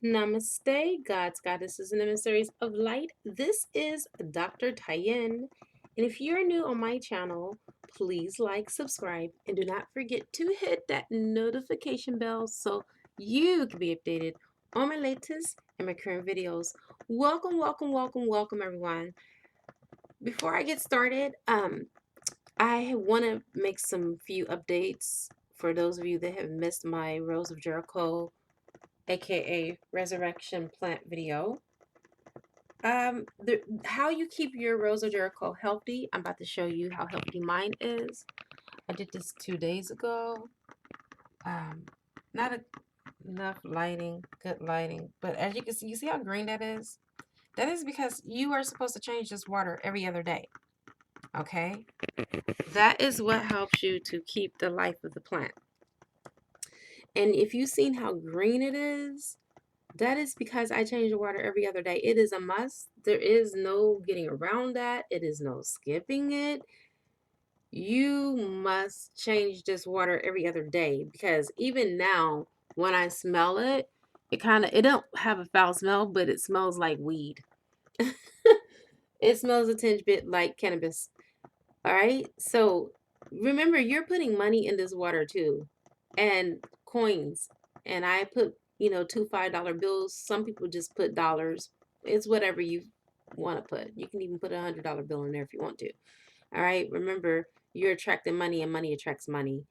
Namaste, gods, goddesses, and emissaries of light. This is Dr. Tyen. And if you're new on my channel, please like, subscribe, and do not forget to hit that notification bell so you can be updated on my latest and my current videos. Welcome, welcome, welcome, welcome, everyone. Before I get started, I want to make some few updates for those of you that have missed my Rose of Jericho aka resurrection plant video. How you keep your Rose of Jericho healthy. I'm about to show you how healthy mine is. I did this 2 days ago. Not enough lighting, good lighting, but as you can see, you see how green that is? That is because you are supposed to change this water every other day. Okay? That is what helps you to keep the life of the plant. And if you've seen how green it is, that is because I change the water every other day. It is a must. There is no getting around that. It is no skipping it. You must change this water every other day because even now when I smell it, it don't have a foul smell, but it smells like weed. It smells a tinge bit like cannabis. All right? So remember, you're putting money in this water too, and coins. And I put, two $5 bills. Some people just put dollars. It's whatever you want to put. You can even put $100 bill in there if you want to. All right? Remember, you're attracting money and money attracts money.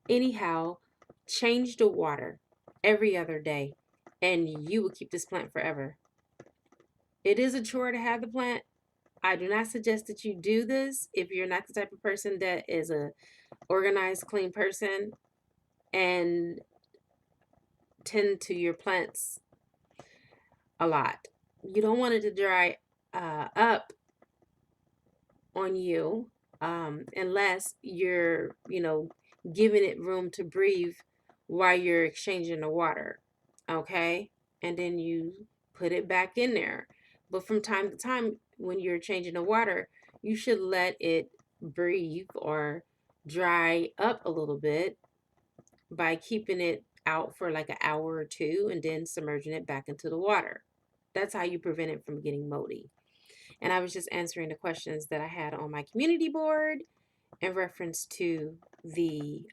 Anyhow, change the water every other day and you will keep this plant forever. It is a chore to have the plant. I do not suggest that you do this if you're not the type of person that is a organized, clean person and tend to your plants a lot. You don't want it to dry up on you unless you're, giving it room to breathe while you're exchanging the water. Okay? And then you put it back in there. But from time to time, when you're changing the water, you should let it breathe or dry up a little bit by keeping it out for like an hour or two and then submerging it back into the water. That's how you prevent it from getting moldy. And I was just answering the questions that I had on my community board in reference to the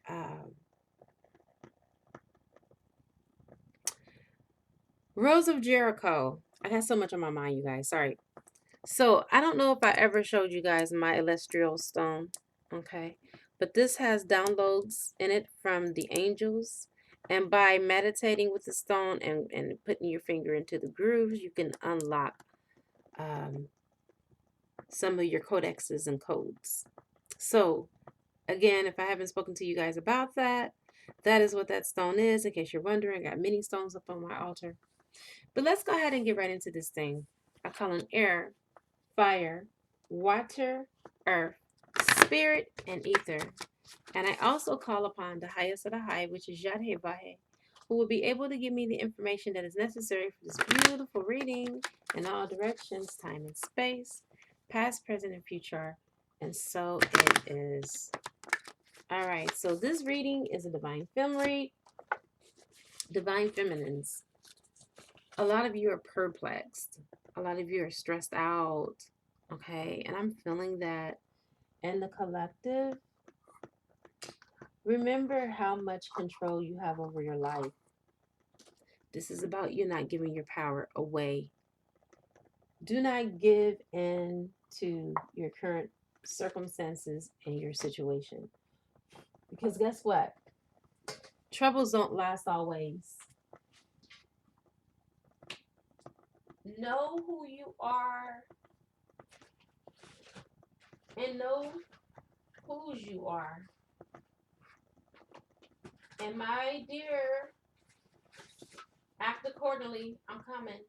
Rose of Jericho. I got so much on my mind, you guys. Sorry. So I don't know if I ever showed you guys my celestial stone. Okay. But this has downloads in it from the angels. And by meditating with the stone and putting your finger into the grooves, you can unlock some of your codexes and codes. So, again, if I haven't spoken to you guys about that, that is what that stone is. In case you're wondering, I got many stones up on my altar. But let's go ahead and get right into this thing. I call on air, fire, water, earth, spirit, and ether. And I also call upon the highest of the high, which is Yadhe, who will be able to give me the information that is necessary for this beautiful reading in all directions, time and space, past, present, and future. And so it is. All right, so this reading is a divine femme read, divine feminines. A lot of you are perplexed. A lot of you are stressed out. Okay, and I'm feeling that. And the collective, remember how much control you have over your life. This is about you not giving your power away. Do not give in to your current circumstances and your situation. Because guess what? Troubles don't last always. Know who you are and know whose you are. And my dear, act accordingly. I'm coming.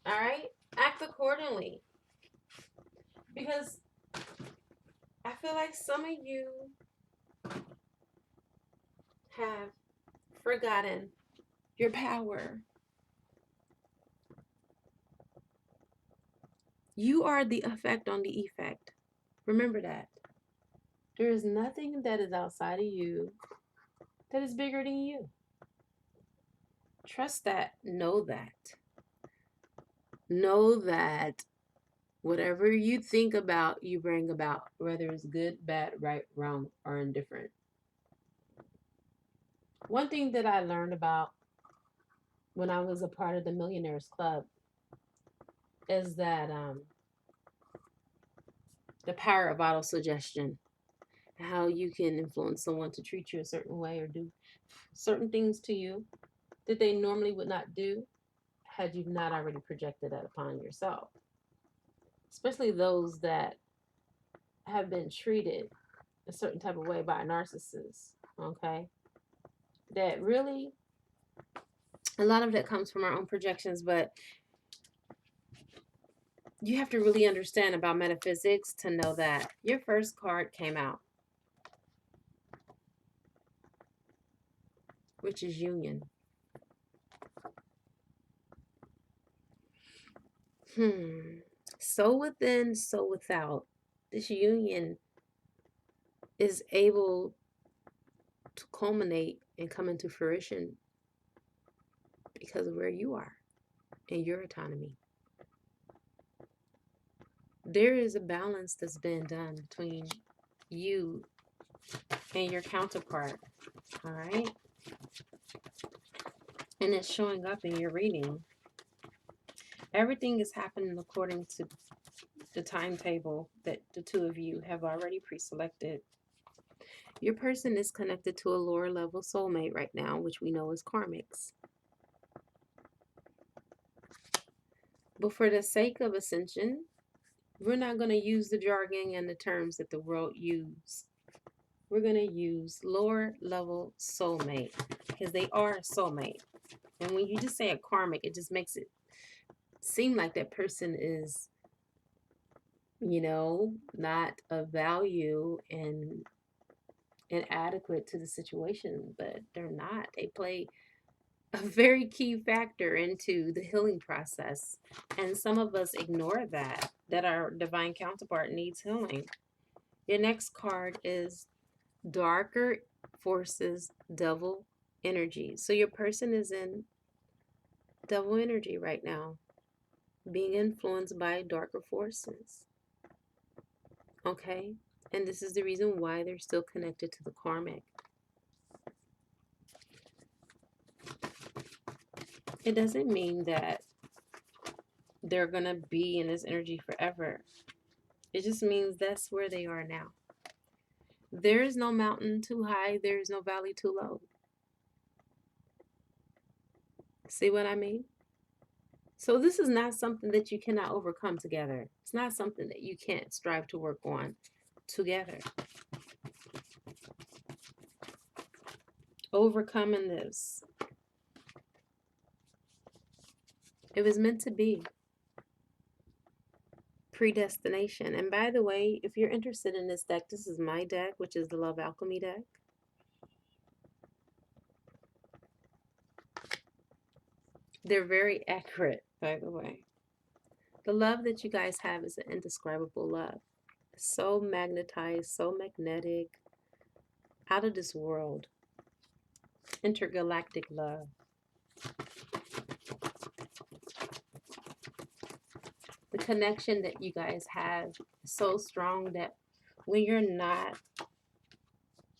All right? Act accordingly. Because I feel like some of you have forgotten your power. You are the effect on the effect. Remember that. There is nothing that is outside of you that is bigger than you. Trust that. Know that. Know that whatever you think about, you bring about, whether it's good, bad, right, wrong, or indifferent. One thing that I learned about when I was a part of the Millionaires Club is that the power of auto suggestion, how you can influence someone to treat you a certain way or do certain things to you that they normally would not do had you not already projected that upon yourself. Especially those that have been treated a certain type of way by a narcissist, okay? That really, a lot of that comes from our own projections, but you have to really understand about metaphysics to know that your first card came out, which is union. So within, so without. This union is able to culminate and come into fruition because of where you are in your autonomy. There is a balance that's been done between you and your counterpart, all right? And it's showing up in your reading. Everything is happening according to the timetable that the two of you have already pre-selected. Your person is connected to a lower level soulmate right now, which we know is karmics. But for the sake of ascension, we're not going to use the jargon and the terms that the world use. We're going to use lower level soulmate because they are a soulmate. And when you just say a karmic, it just makes it seem like that person is, not of value and inadequate to the situation, but they're not. They play a very key factor into the healing process. And some of us ignore that our divine counterpart needs healing. Your next card is darker forces, devil energy. So your person is in devil energy right now, being influenced by darker forces. Okay? And this is the reason why they're still connected to the karmic. It doesn't mean that they're going to be in this energy forever. It just means that's where they are now. There is no mountain too high. There is no valley too low. See what I mean? So this is not something that you cannot overcome together. It's not something that you can't strive to work on together. Overcoming this. It was meant to be. Predestination. And by the way, if you're interested in this deck, this is my deck, which is the Love Alchemy deck. They're very accurate, by the way. The love that you guys have is an indescribable love. So magnetized, so magnetic, out of this world. Intergalactic love. The connection that you guys have is so strong that when you're not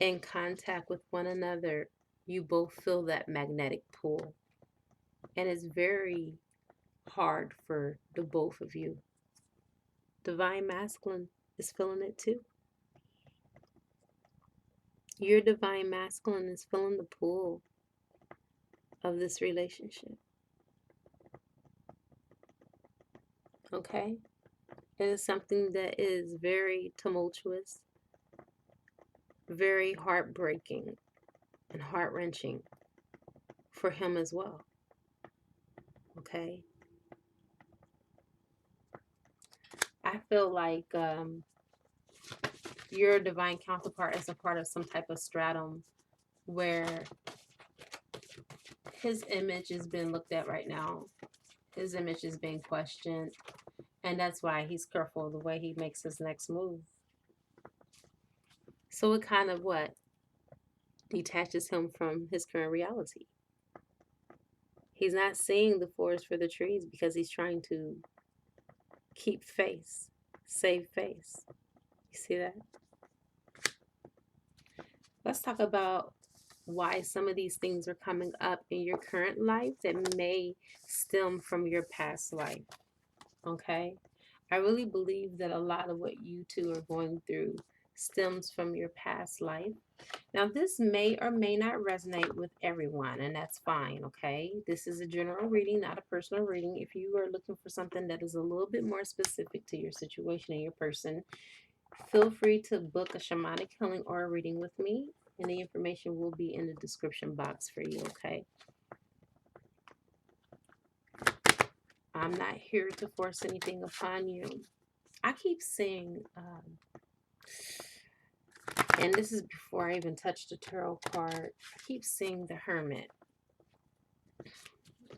in contact with one another, you both feel that magnetic pull. And it's very hard for the both of you. Divine Masculine is feeling it too. Your Divine Masculine is feeling the pull of this relationship. Okay? It is something that is very tumultuous, very heartbreaking, and heart-wrenching for him as well. Okay? I feel like your divine counterpart is a part of some type of stratum where his image is being looked at right now. His image is being questioned. And that's why he's careful the way he makes his next move. So it kind of what? Detaches him from his current reality. He's not seeing the forest for the trees because he's trying to keep face, save face. You see that? Let's talk about why some of these things are coming up in your current life that may stem from your past life. Okay? I really believe that a lot of what you two are going through stems from your past life. Now, this may or may not resonate with everyone, and that's fine, okay? This is a general reading, not a personal reading. If you are looking for something that is a little bit more specific to your situation and your person, feel free to book a shamanic healing or a reading with me, and the information will be in the description box for you, okay? I'm not here to force anything upon you. I keep seeing, and this is before I even touch the tarot card, I keep seeing the Hermit.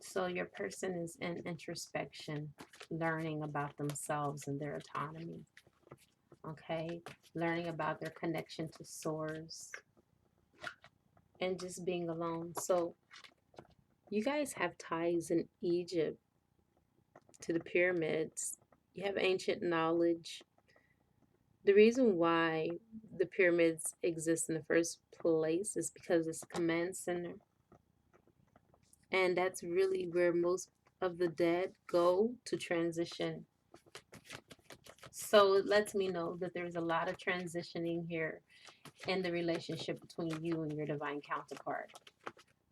So your person is in introspection, learning about themselves and their autonomy, okay? Learning about their connection to source and just being alone. So you guys have ties in Egypt to the pyramids. You have ancient knowledge. The reason why the pyramids exist in the first place is because it's a command center. And that's really where most of the dead go to transition. So it lets me know that there's a lot of transitioning here in the relationship between you and your divine counterpart.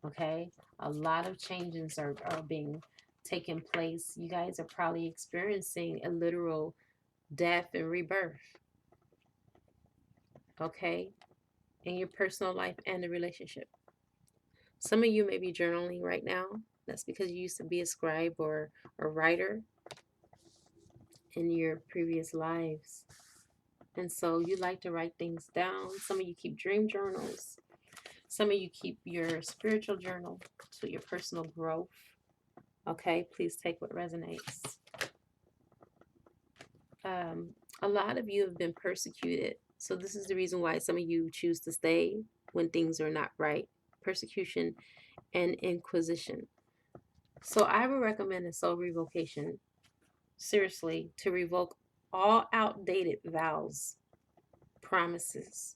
Okay? A lot of changes are being taken place. You guys are probably experiencing a literal death and rebirth. Okay? In your personal life and the relationship. Some of you may be journaling right now. That's because you used to be a scribe or a writer in your previous lives. And so you like to write things down. Some of you keep dream journals. Some of you keep your spiritual journal to your personal growth. Okay, please take what resonates. A lot of you have been persecuted. So this is the reason why some of you choose to stay when things are not right. Persecution and inquisition. So I would recommend a soul revocation. Seriously, to revoke all outdated vows, promises,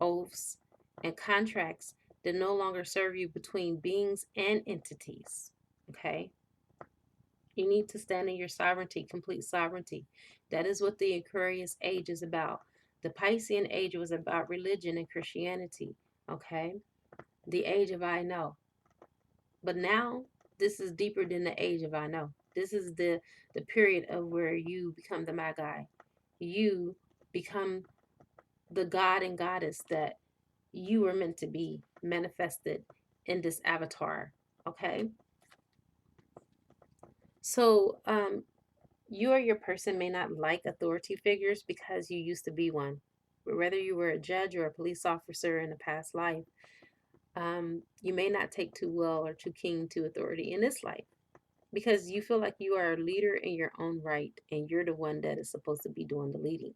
oaths, and contracts that no longer serve you between beings and entities. Okay? You need to stand in your sovereignty, complete sovereignty. That is what the Aquarius age is about. The Piscean age was about religion and Christianity. Okay? The age of I know. But now, this is deeper than the age of I know. This is the period of where you become the Magi. You become the god and goddess that you were meant to be manifested in this avatar. Okay? So, you or your person may not like authority figures because you used to be one. But whether you were a judge or a police officer in a past life, you may not take too well or too keen to authority in this life because you feel like you are a leader in your own right and you're the one that is supposed to be doing the leading.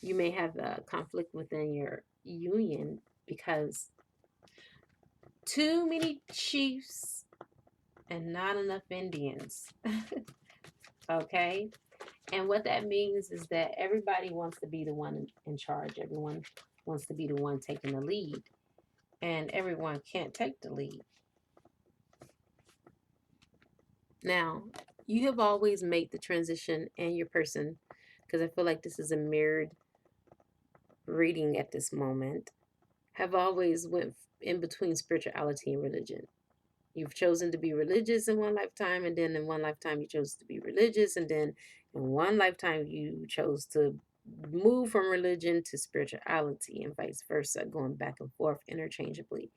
You may have a conflict within your union because too many chiefs and not enough Indians. Okay? And what that means is that everybody wants to be the one in charge. Everyone wants to be the one taking the lead. And everyone can't take the lead. Now, you have always made the transition and your person, because I feel like this is a mirrored reading at this moment, have always went in between spirituality and religion. You've chosen to be religious in one lifetime, and then in one lifetime you chose to be religious, and then in one lifetime you chose to move from religion to spirituality and vice versa, going back and forth interchangeably.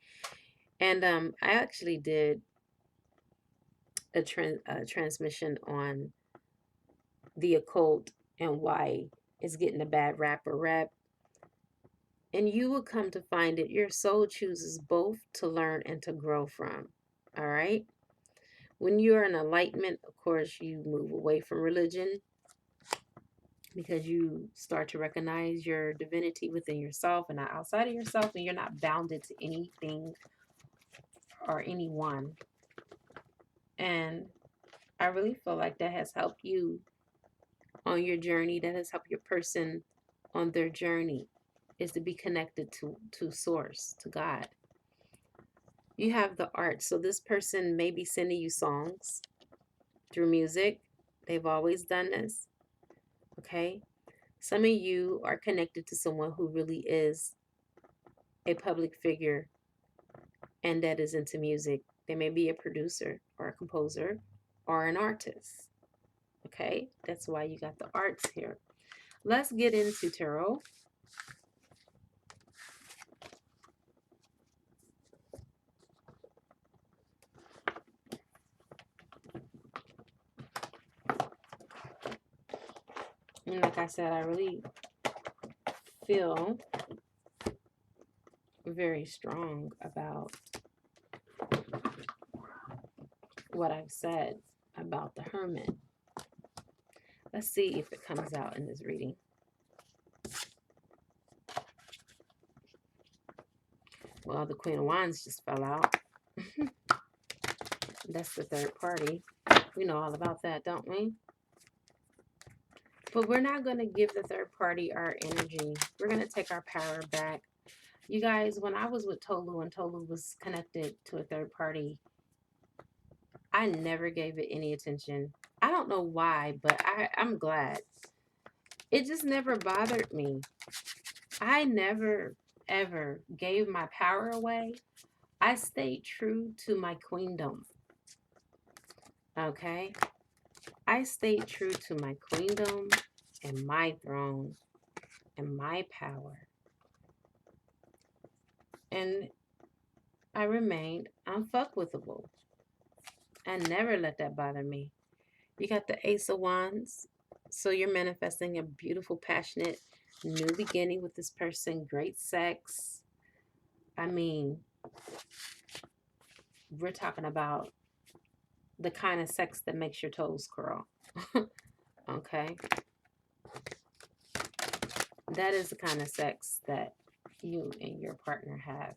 And I actually did a transmission on the occult and why it's getting a bad rap. And you will come to find that your soul chooses both to learn and to grow from. All right? When you are in enlightenment, of course, you move away from religion because you start to recognize your divinity within yourself and not outside of yourself, and you're not bounded to anything or anyone. And I really feel like that has helped you on your journey. That has helped your person on their journey, is to be connected to source, to God. You have the art. So this person may be sending you songs through music. They've always done this. Okay. Some of you are connected to someone who really is a public figure and that is into music. They may be a producer or a composer or an artist. Okay. That's why you got the arts here. Let's get into tarot. And like I said, I really feel very strong about what I've said about the Hermit. Let's see if it comes out in this reading. Well, the Queen of Wands just fell out. That's the third party. We know all about that, don't we? But we're not going to give the third party our energy. We're going to take our power back. You guys, when I was with Tolu and Tolu was connected to a third party, I never gave it any attention. I don't know why, but I'm glad. It just never bothered me. I never, ever gave my power away. I stayed true to my queendom. Okay? I stayed true to my queendom and my throne and my power. And I remained unfuckwithable. I never let that bother me. You got the Ace of Wands. So you're manifesting a beautiful, passionate, new beginning with this person. Great sex. I mean, we're talking about the kind of sex that makes your toes curl. Okay? That is the kind of sex that you and your partner have.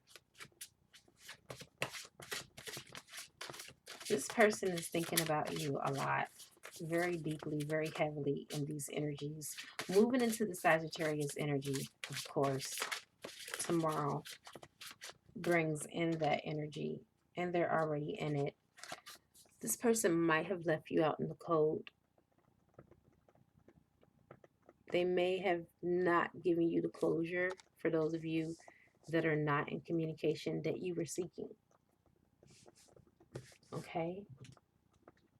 This person is thinking about you a lot, very deeply, very heavily in these energies. Moving into the Sagittarius energy, of course, tomorrow brings in that energy, and they're already in it. This person might have left you out in the cold. They may have not given you the closure, for those of you that are not in communication, that you were seeking. Okay?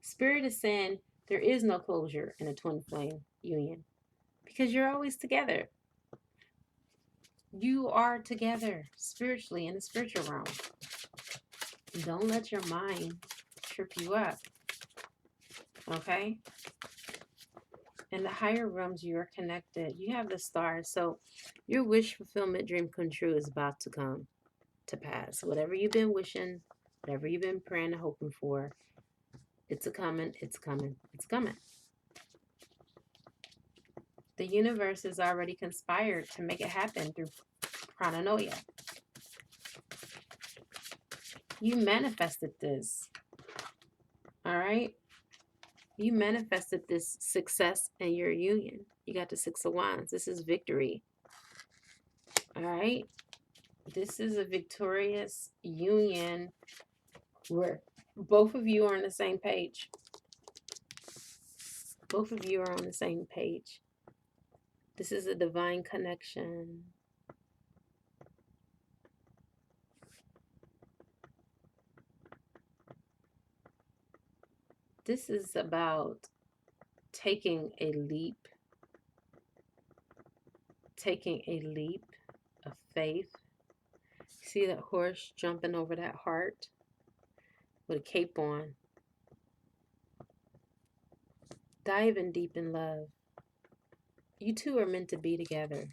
Spirit is saying there is no closure in a twin flame union because you're always together. You are together spiritually in the spiritual realm. Don't let your mind trip you up. Okay? In the higher realms, you are connected. You have the stars. So your wish fulfillment dream come true is about to come to pass. Whatever you've been wishing, whatever you've been praying and hoping for, it's coming, it's coming, it's coming. The universe has already conspired to make it happen through pranoia. You manifested this. All right? You manifested this success in your union. You got the Six of Wands. This is victory. All right? This is a victorious union where both of you are on the same page. Both of you are on the same page. This is a divine connection. This is about taking a leap of faith. See that horse jumping over that heart with a cape on? Diving deep in love. You two are meant to be together.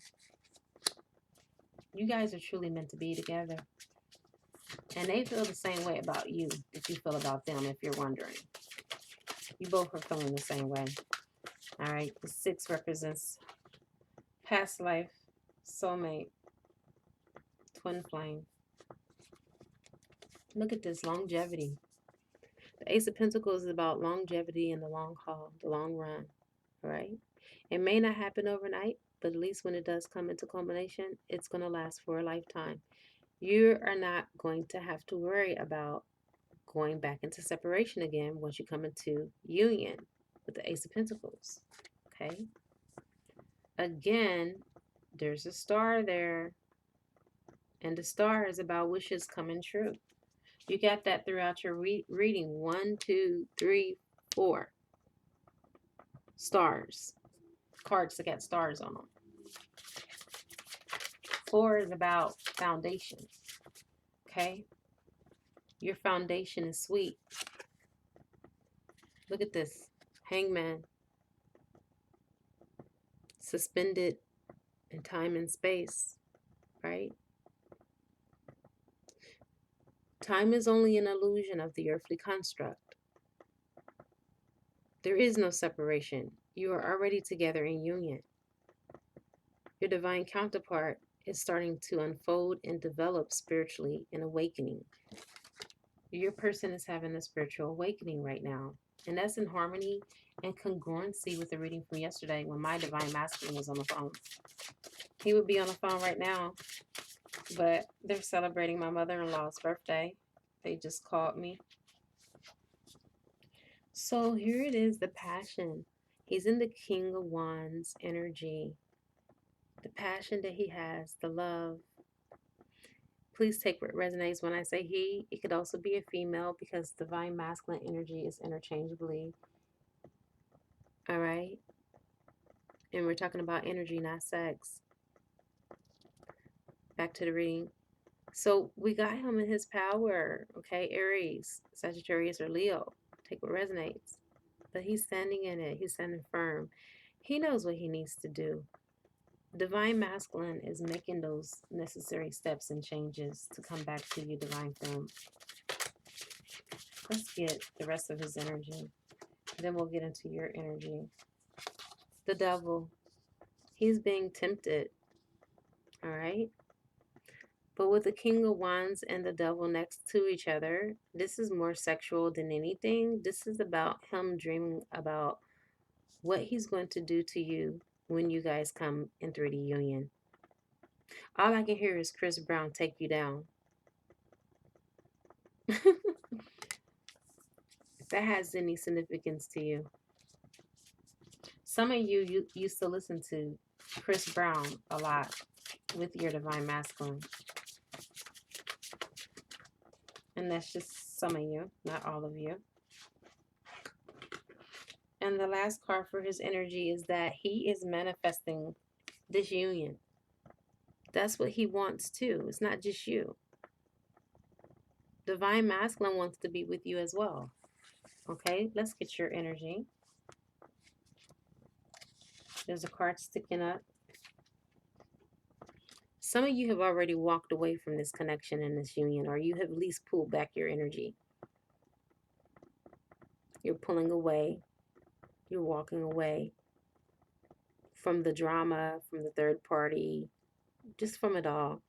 You guys are truly meant to be together. And they feel the same way about you that you feel about them, if you're wondering. You both are feeling the same way. All right, the 6 represents past life, soulmate, twin flame. Look at this longevity. The Ace of Pentacles is about longevity in the long haul, the long run, all right? It may not happen overnight, but at least when it does come into culmination, it's going to last for a lifetime. You are not going to have to worry about going back into separation again once you come into union with the Ace of Pentacles, okay? Again, there's a star there, and the star is about wishes coming true. You got that throughout your reading. 1, 2, 3, 4 stars. Cards that got stars on them. 4 is about foundation. Okay? Your foundation is sweet. Look at this. Hangman. Suspended in time and space. Right? Time is only an illusion of the earthly construct. There is no separation. You are already together in union. Your divine counterpart is starting to unfold and develop spiritually and awakening. Your person is having a spiritual awakening right now. And that's in harmony and congruency with the reading from yesterday when my divine masculine was on the phone. He would be on the phone right now, but they're celebrating my mother-in-law's birthday. They just called me. So here it is, the passion. He's in the King of Wands energy. The passion that he has, the love. Please take what resonates when I say he. It could also be a female because divine masculine energy is interchangeably. All right? And we're talking about energy, not sex. Back to the reading. So we got him in his power, okay? Aries, Sagittarius, or Leo. Take what resonates. But he's standing in it. He's standing firm. He knows what he needs to do. Divine masculine is making those necessary steps and changes to come back to you, divine femme. Let's get the rest of his energy. Then we'll get into your energy. The devil. He's being tempted. All right? But with the King of Wands and the devil next to each other, this is more sexual than anything. This is about him dreaming about what he's going to do to you when you guys come in 3D union. All I can hear is Chris Brown, Take You Down. If that has any significance to you. Some of you used to listen to Chris Brown a lot with your divine masculine. And that's just some of you, not all of you. And the last card for his energy is that he is manifesting this union. That's what he wants too. It's not just you. Divine masculine wants to be with you as well. Okay, let's get your energy. There's a card sticking up. Some of you have already walked away from this connection and this union, or you have at least pulled back your energy. You're pulling away. You're walking away from the drama, from the third party, just from it all.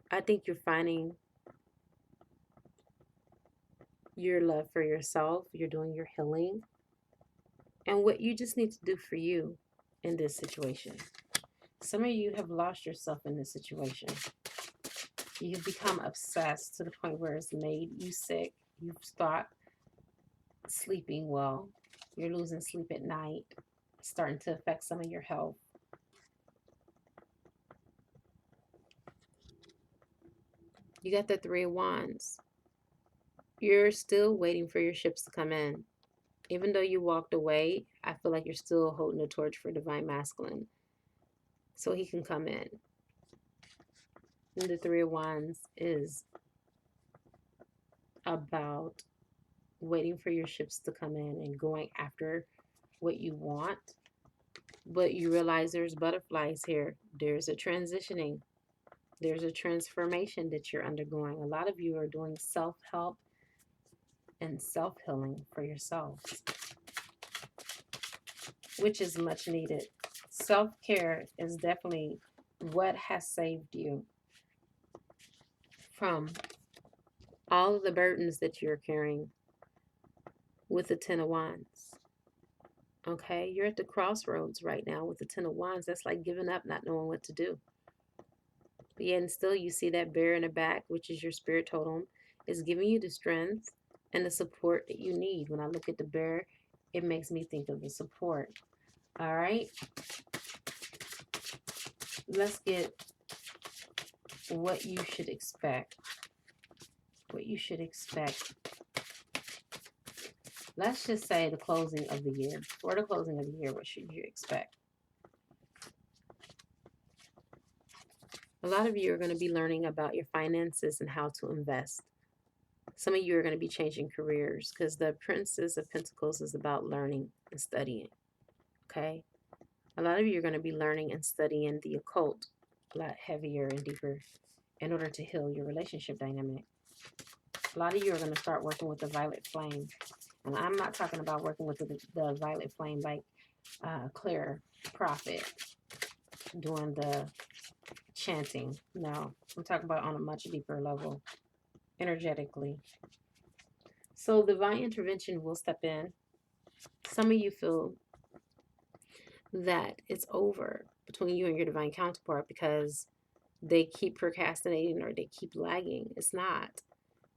I think you're finding your love for yourself. You're doing your healing. And what you just need to do for you in this situation. Some of you have lost yourself in this situation. You've become obsessed to the point where it's made you sick. You've stopped sleeping well. You're losing sleep at night. It's starting to affect some of your health. You got the 3 of Wands. You're still waiting for your ships to come in. Even though you walked away, I feel like you're still holding a torch for divine masculine so he can come in. And the 3 of Wands is about waiting for your ships to come in and going after what you want. But you realize there's butterflies here. There's a transitioning. There's a transformation that you're undergoing. A lot of you are doing self-help and self-healing for yourselves, which is much needed. Self-care is definitely what has saved you from all of the burdens that you're carrying with the Ten of Wands. Okay, you're at the crossroads right now with the Ten of Wands. That's like giving up, not knowing what to do. But yet and still you see that bear in the back, which is your spirit totem, is giving you the strength and the support that you need. When I look at the bear, it makes me think of the support. All right, let's get what you should expect. What you should expect. Let's just say the closing of the year. For the closing of the year, what should you expect? A lot of you are going to be learning about your finances and how to invest. Some of you are going to be changing careers because the Princess of Pentacles is about learning and studying. Okay? A lot of you are going to be learning and studying the occult a lot heavier and deeper in order to heal your relationship dynamic. A lot of you are going to start working with the violet flame. And I'm not talking about working with the violet flame like Claire Prophet doing the chanting. No, I'm talking about on a much deeper level, energetically. So divine intervention will step in. Some of you feel that it's over between you and your divine counterpart because they keep procrastinating or they keep lagging. It's not,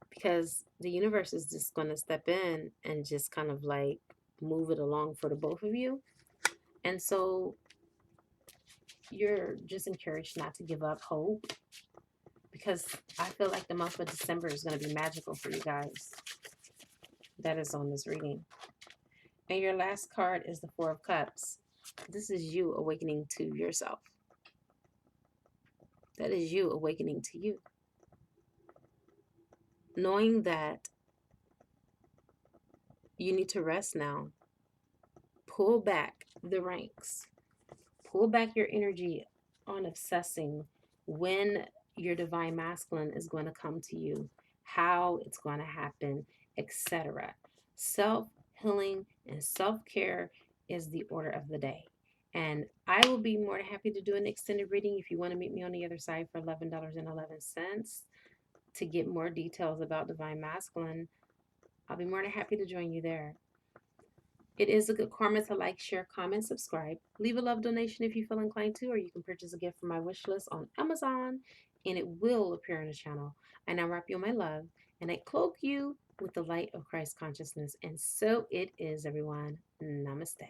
because the universe is just going to step in and just kind of like move it along for the both of you. And so you're just encouraged not to give up hope, because I feel like the month of December is going to be magical for you guys. That is on this reading. And your last card is the Four of Cups. This is you awakening to yourself. That is you awakening to you. Knowing that you need to rest now. Pull back the ranks. Pull back your energy on obsessing when your divine masculine is going to come to you, how it's going to happen, etc. Self-healing and self-care is the order of the day. And I will be more than happy to do an extended reading if you want to meet me on the other side for $11.11 to get more details about divine masculine. I'll be more than happy to join you there. It is a good karma to like, share, comment, subscribe. Leave a love donation if you feel inclined to, or you can purchase a gift from my wish list on Amazon, and it will appear on the channel. I now wrap you in my love, and I cloak you with the light of Christ consciousness. And so it is, everyone. Namaste.